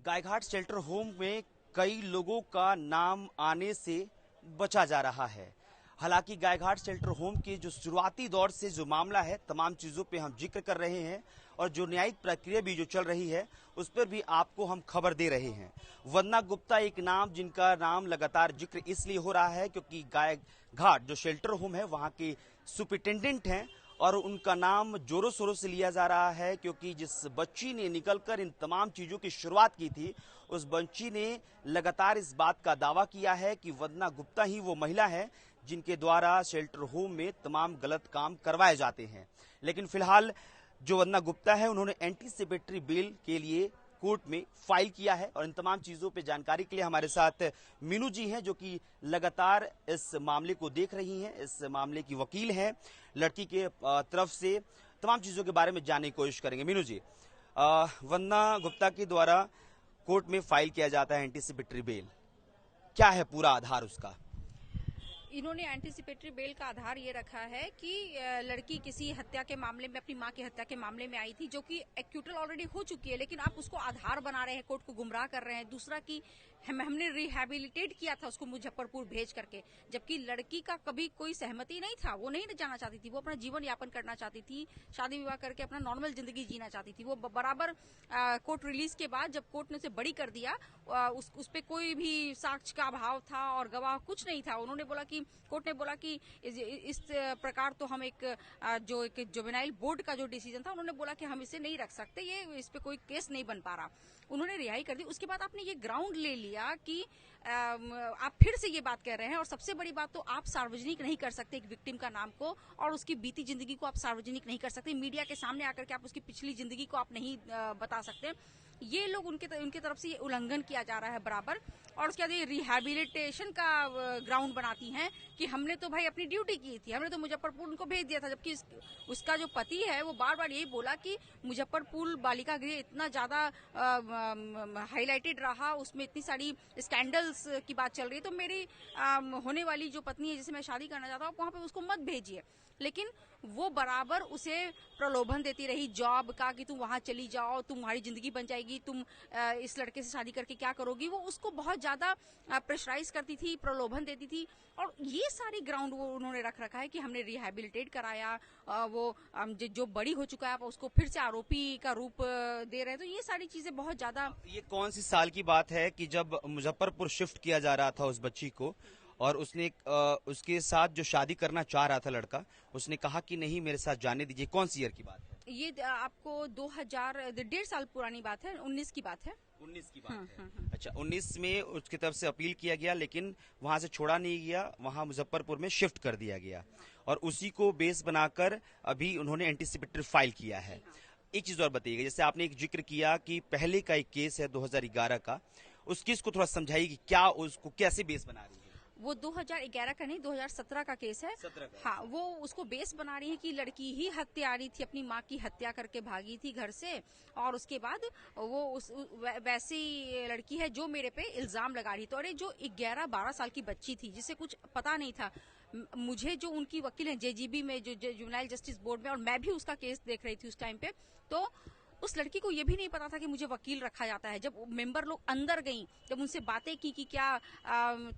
Gaighat shelter home में कई लोगों का नाम आने से बचा जा रहा है। हालांकि गायघाट शेल्टर होम के जो शुरुआती दौर से जो मामला है, तमाम चीजों पे हम जिक्र कर रहे हैं और जो न्यायिक प्रक्रिया भी जो चल रही है उस पर भी आपको हम खबर दे रहे हैं। वंदना गुप्ता एक नाम, जिनका नाम लगातार जिक्र इसलिए हो रहा है क्योंकि गायघाट जो शेल्टर होम है वहां के सुपरिटेंडेंट हैं और उनका नाम जोरों शोरों से लिया जा रहा है, क्योंकि जिस बच्ची ने निकलकर इन तमाम चीजों की शुरुआत की थी उस बच्ची ने लगातार इस बात का दावा किया है कि वंदना गुप्ता ही वो महिला है जिनके द्वारा शेल्टर होम में तमाम गलत काम करवाए जाते हैं। लेकिन फिलहाल जो वंदना गुप्ता है उन्होंने एंटीसिपेटरी बेल के लिए कोर्ट में फाइल किया है और इन तमाम चीजों पे जानकारी के लिए हमारे साथ मीनू जी हैं, जो कि लगातार इस मामले को देख रही हैं, इस मामले की वकील हैं। लड़की के तरफ से तमाम चीजों के बारे में जानने की कोशिश करेंगे। मीनू जी, वंदना गुप्ता के द्वारा कोर्ट में फाइल किया जाता है एंटीसिपेटरी बेल, क्या है पूरा आधार उसका? इन्होंने एंटीसिपेटरी बेल का आधार ये रखा है कि लड़की किसी हत्या के मामले में, अपनी मां की हत्या के मामले में आई थी, जो कि एक्यूटल ऑलरेडी हो चुकी है, लेकिन आप उसको आधार बना रहे हैं, कोर्ट को गुमराह कर रहे हैं। दूसरा कि हमने रिहेबिलिटेट किया था उसको मुजफ्फरपुर भेज करके, जबकि लड़की का कभी कोई सहमति नहीं था, वो नहीं जाना चाहती थी, वो अपना जीवन यापन करना चाहती थी, शादी विवाह करके अपना नॉर्मल जिंदगी जीना चाहती थी। वो बराबर कोर्ट रिलीज के बाद जब कोर्ट ने उसे बरी कर दिया, उस पे कोई भी साक्ष्य का अभाव था और गवाह कुछ नहीं था। उन्होंने बोला कि कोर्ट ने बोला कि इस प्रकार तो हम एक जुवेनाइल बोर्ड का जो डिसीजन था, उन्होंने बोला कि हम इसे नहीं रख सकते, ये इस पे कोई केस नहीं बन पा रहा। उन्होंने रिहाई कर दी। उसके बाद आपने ये ग्राउंड ले लिया कि आप फिर से ये बात कह रहे हैं, और सबसे बड़ी बात तो आप सार्वजनिक नहीं कर सकते एक विक्टिम का नाम को, और उसकी बीती जिंदगी को आप सार्वजनिक नहीं कर सकते। मीडिया के सामने आकर के आप उसकी पिछली जिंदगी को आप नहीं बता सकते। ये लोग उनके तरफ से ये उल्लंघन किया जा रहा है बराबर। और उसके बाद ये रिहेबिलिटेशन का ग्राउंड बनाती हैं कि हमने तो भाई अपनी ड्यूटी की थी, हमने तो मुजफ्फरपुर उनको भेज दिया था, जबकि उसका जो पति है वो बार बार यही बोला कि मुजफ्फरपुर बालिका गृह इतना ज्यादा हाईलाइटेड रहा, उसमें इतनी सारी स्कैंडल्स की बात चल रही है, तो मेरी होने वाली जो पत्नी है जिसे मैं शादी करना चाहता हूँ वहां पे उसको मत भेजिए। लेकिन वो बराबर उसे प्रलोभन देती रही जॉब का कि तुम वहां चली जाओ, तुम्हारी जिंदगी बन जाएगी, तुम इस लड़के से शादी करके क्या करोगी। वो उसको बहुत ज्यादा प्रेशराइज करती थी, प्रलोभन देती थी, और ये सारी ग्राउंड वो उन्होंने रख रखा है कि हमने रिहेबिलिटेट कराया, वो जो बड़ी हो चुका है उसको फिर से आरोपी का रूप दे रहे हैं। तो ये सारी चीजें बहुत ज्यादा। ये कौन सी साल की बात है कि जब मुजफ्फरपुर शिफ्ट किया जा रहा था उस बच्ची को, और उसने उसके साथ जो शादी करना चाह रहा था लड़का, उसने कहा कि नहीं मेरे साथ जाने दीजिए? कौन सी ईयर की बात है ये? आपको 1.5 साल पुरानी बात है, 19 की बात है। 19 की बात है। अच्छा, 19 में उसकी तरफ से अपील किया गया, लेकिन वहां से छोड़ा नहीं गया, वहां मुजफ्फरपुर में शिफ्ट कर दिया गया, और उसी को बेस बनाकर अभी उन्होंने एंटीसिपेटरी फाइल किया है। एक चीज और बताइएगा, जैसे आपने एक जिक्र किया कि पहले का एक केस है 2011 का, उस केस को थोड़ा समझाइए कि क्या उसको कैसे बेस बना रही है? वो 2011 का नहीं, 2017 का केस है। हाँ, वो उसको बेस बना रही है कि लड़की ही हत्यारी थी, अपनी माँ की हत्या करके भागी थी घर से, और उसके बाद वो वैसी लड़की है जो मेरे पे इल्जाम लगा रही थी। और जो 11-12 साल की बच्ची थी जिसे कुछ पता नहीं था, मुझे जो उनकी वकील है जेजीबी में, जो जुवेनाइल जस्टिस बोर्ड में, और मैं भी उसका केस देख रही थी उस टाइम पे, तो उस लड़की को ये भी नहीं पता था कि मुझे वकील रखा जाता है। जब मेंबर लोग अंदर गई, जब उनसे बातें की कि क्या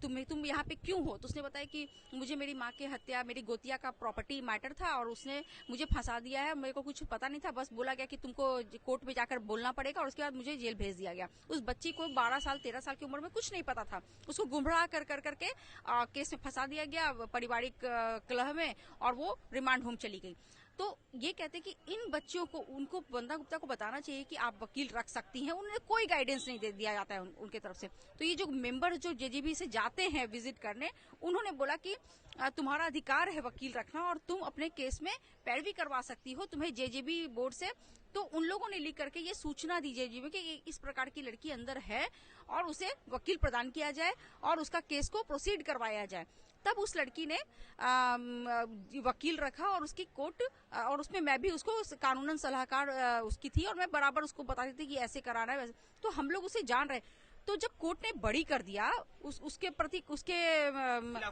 तुम यहाँ पे क्यों हो, तो उसने बताया कि मुझे मेरी माँ की हत्या, मेरी गोतिया का प्रॉपर्टी मैटर था और उसने मुझे फंसा दिया है, मेरे को कुछ पता नहीं था, बस बोला गया कि तुमको कोर्ट में जाकर बोलना पड़ेगा, और उसके बाद मुझे जेल भेज दिया गया। उस बच्ची को 12 साल 13 साल की उम्र में कुछ नहीं पता था, उसको गुमराह कर करके केस में फंसा दिया गया, पारिवारिक कलह में, और वो रिमांड होम चली गई। तो ये कहते हैं कि इन बच्चियों को, उनको वंदना गुप्ता को बताना चाहिए कि आप वकील रख सकती हैं। उन्हें कोई गाइडेंस नहीं दे दिया जाता है उनके तरफ से। तो ये जो मेंबर जो जेजीबी से जाते हैं विजिट करने, उन्होंने बोला कि तुम्हारा अधिकार है वकील रखना और तुम अपने केस में पैरवी करवा सकती हो, तुम्हें जेजीबी बोर्ड से। तो उन लोगों ने लिख करके ये सूचना दी जेजीबी कि इस प्रकार की लड़की अंदर है और उसे वकील प्रदान किया जाए और उसका केस को प्रोसीड करवाया जाए। तब उस लड़की ने वकील रखा और उसकी कोर्ट, और उसमें मैं भी उसको कानूनन सलाहकार उसकी थी, और मैं बराबर उसको बताती थी कि ऐसे कराना है वैसे। तो हम लोग उसे जान रहे। तो जब कोर्ट ने बरी कर दिया, उसके प्रति उसके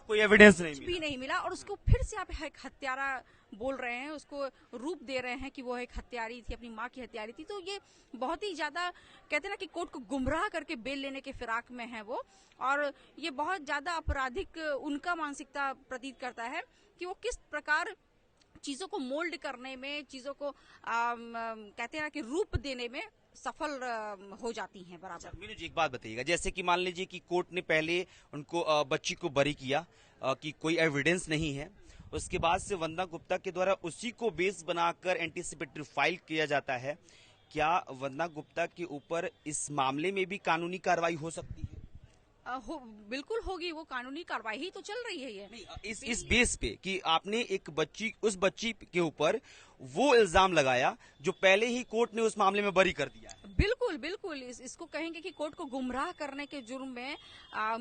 कोई एविडेंस भी नहीं मिला, और उसको फिर से आप हत्यारा बोल रहे हैं, उसको रूप दे रहे हैं कि वो एक हत्यारी थी, अपनी माँ की हत्यारी थी। तो ये बहुत ही ज्यादा कहते हैं ना कि कोर्ट को गुमराह करके बेल लेने के फिराक में है वो, और ये बहुत ज्यादा आपराधिक उनका मानसिकता प्रतीत करता है कि वो किस प्रकार चीजों को मोल्ड करने में, चीजों को कहते हैं ना कि रूप देने में सफल हो जाती हैं बराबर। मीनू जी, एक बात बताइएगा, जैसे कि मान लीजिए कि कोर्ट ने पहले उनको बच्ची को बरी किया कि कोई एविडेंस नहीं है, उसके बाद से वंदना गुप्ता के द्वारा उसी को बेस बनाकर एंटीसिपेटरी फाइल किया जाता है। क्या वंदना गुप्ता के ऊपर इस मामले में भी कानूनी कार्रवाई हो सकती है? बिल्कुल होगी, वो कानूनी कार्रवाई ही तो चल रही है ये। नहीं, इस बेस पे कि आपने एक बच्ची, उस बच्ची के ऊपर वो इल्जाम लगाया जो पहले ही कोर्ट ने उस मामले में बरी कर दिया है। बिल्कुल बिल्कुल, इसको कहेंगे कि कोर्ट को गुमराह करने के जुर्म में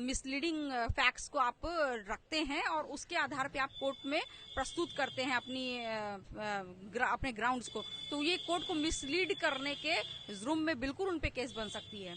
मिसलीडिंग फैक्ट्स को आप रखते हैं और उसके आधार पे आप कोर्ट में प्रस्तुत करते हैं अपने ग्राउंड्स को, तो ये कोर्ट को मिसलीड करने के जुर्म में बिल्कुल उन पे केस बन सकती है।